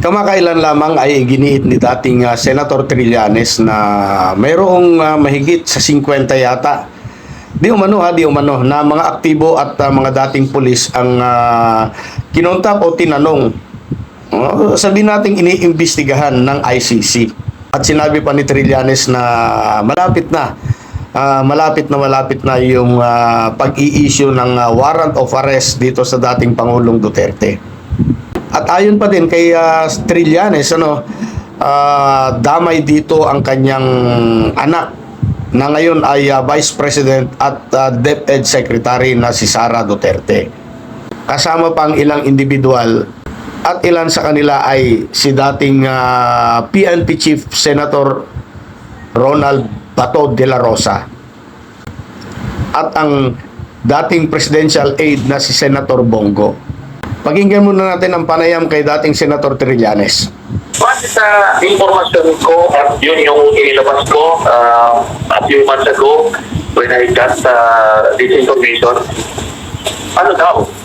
Kamakailan lamang ay giniit ni dating Senator Trillanes na mayroong mahigit sa 50 yata. Di umano na mga aktibo at mga dating pulis ang kinontak o tinanong. Sabihin nating iniimbestigahan ng ICC. At sinabi pa ni Trillanes na malapit na yung pag-i-issue ng warrant of arrest dito sa dating Pangulong Duterte. At ayon pa din kay Trillanes, damay dito ang kanyang anak na ngayon ay Vice President at DepEd Secretary na si Sara Duterte. Kasama pang ilang individual at ilan sa kanila ay si dating PNP Chief Senator Ronald Bato de la Rosa at ang dating presidential aide na si Senator Bongo. Pakinggan muna natin ang panayam kay dating Senator Trillanes. Base sa informasyon ko at yun yung inilabas ko a few months ago when I got this information,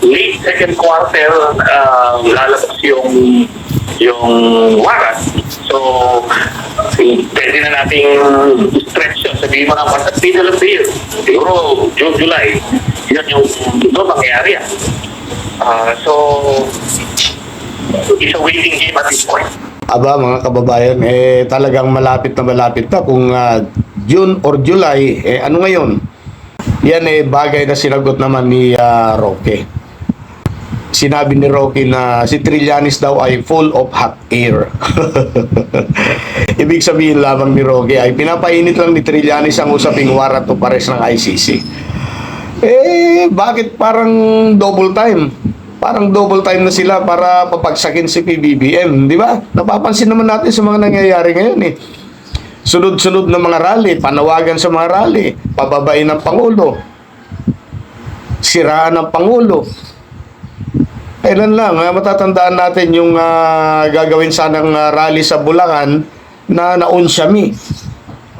late second quarter lalabas yung warrant. So, pwede na nating stretch yun. Sabihin mo na, at middle of the year, siguro June, July, yun yung doon mangyayari yan. So, it's a waiting game at this point. Aba mga kababayan, talagang malapit na kung June or July, ano ngayon? Yan bagay na sinagot naman ni Roque. Sinabi ni Roque na si Trillanes daw ay full of hot air. Ibig sabihin lamang ni Roque ay pinapainit lang ni Trillanes ang usaping warrant of arrest ng ICC. Bakit parang double time? Parang double time na sila para papagsakin si PBBM, di ba? Napapansin naman natin sa mga nangyayari ngayon Sunod-sunod na mga rally, panawagan sa mga rally, pababain ng Pangulo, siraan ng Pangulo. Kailan lang, matatandaan natin yung gagawin sanang rally sa Bulacan na naunsyami.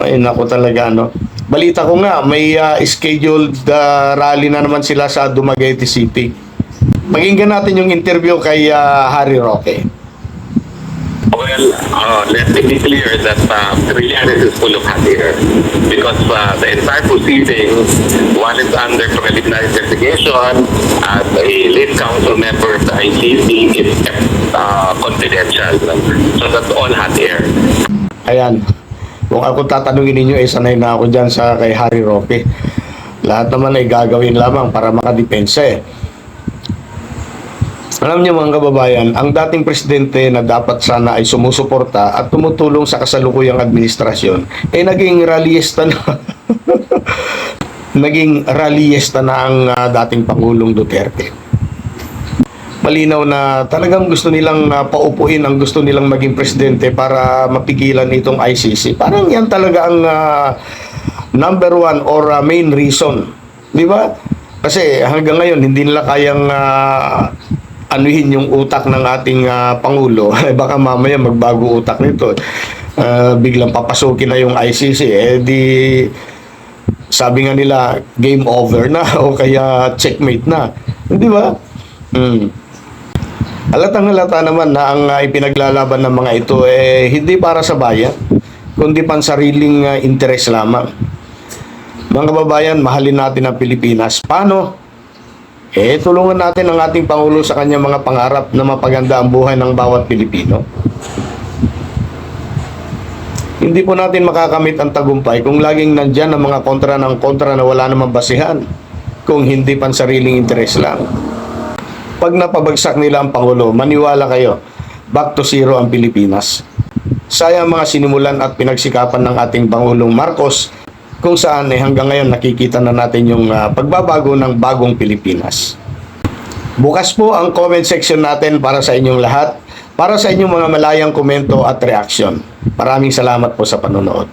Ay, naku talaga, Balita ko nga, may scheduled rally na naman sila sa Dumaguete City. Pakinggan natin yung interview kay Harry Roque. Well, let me be clear that Trillanes is full of hot air because the entire proceeding, while it's under preliminary investigation as a lead council member of the ICC, is kept confidential. So that's all hot air. Ayan. Kung ako tatanungin ninyo, sanay na ako dyan sa kay Harry Roque. Lahat naman ay gagawin lamang para makadepensa Alam niyo mga kababayan, ang dating presidente na dapat sana ay sumusuporta at tumutulong sa kasalukuyang administrasyon, naging rallyista na. Naging rallyista na ang dating Pangulong Duterte. Malinaw na talagang gusto nilang paupuin, ang gusto nilang maging presidente para mapigilan itong ICC. Parang yan talaga ang number one or main reason. Di ba? Kasi hanggang ngayon, hindi nila kayang anuhin yung utak ng ating Pangulo. Baka mamaya magbago utak nito. Biglang papasukin na yung ICC. Sabi nga nila, game over na o kaya checkmate na. Di ba? Halatang-halata naman na ang ipinaglalaban ng mga ito hindi para sa bayan, kundi pan sariling interes lamang. Mga kababayan, mahalin natin ang Pilipinas. Paano? Tulungan natin ang ating Pangulo sa kanyang mga pangarap na mapaganda ang buhay ng bawat Pilipino. Hindi po natin makakamit ang tagumpay kung laging nandyan ang mga kontra ng kontra na wala namang basihan, kung hindi pan sariling interes lang. Pag napabagsak nila ang Pangulo, maniwala kayo, back to zero ang Pilipinas. Sayang mga sinimulan at pinagsikapan ng ating Pangulong Marcos, kung saan hanggang ngayon nakikita na natin yung pagbabago ng bagong Pilipinas. Bukas po ang comment section natin para sa inyong lahat, para sa inyong mga malayang komento at reaksyon. Maraming salamat po sa panonood.